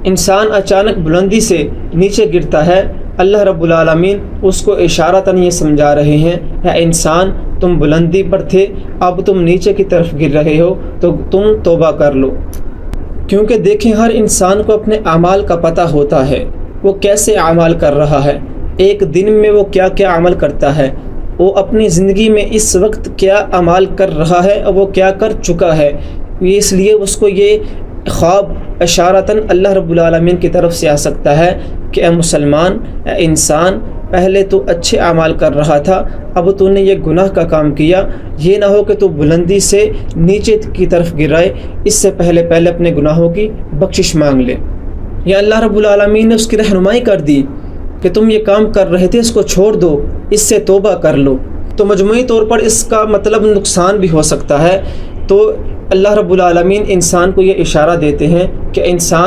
انسان اچانک بلندی سے نیچے گرتا ہے، اللہ رب العالمین اس کو اشارتاً یہ سمجھا رہے ہیں، یا انسان تم بلندی پر تھے، اب تم نیچے کی طرف گر رہے ہو تو تم توبہ کر لو۔ کیونکہ دیکھیں ہر انسان کو اپنے اعمال کا پتہ ہوتا ہے، وہ کیسے اعمال کر رہا ہے، ایک دن میں وہ کیا کیا عمل کرتا ہے، وہ اپنی زندگی میں اس وقت کیا اعمال کر رہا ہے اور وہ کیا کر چکا ہے۔ اس لیے اس کو یہ خواب اشارتاً اللہ رب العالمین کی طرف سے آ سکتا ہے کہ اے مسلمان، اے انسان، پہلے تو اچھے اعمال کر رہا تھا، اب تو نے یہ گناہ کا کام کیا، یہ نہ ہو کہ تو بلندی سے نیچے کی طرف گرائے، اس سے پہلے اپنے گناہوں کی بخشش مانگ لے۔ یا اللہ رب العالمین نے اس کی رہنمائی کر دی کہ تم یہ کام کر رہے تھے، اس کو چھوڑ دو، اس سے توبہ کر لو۔ تو مجموعی طور پر اس کا مطلب نقصان بھی ہو سکتا ہے۔ تو اللہ رب العالمین انسان کو یہ اشارہ دیتے ہیں کہ انسان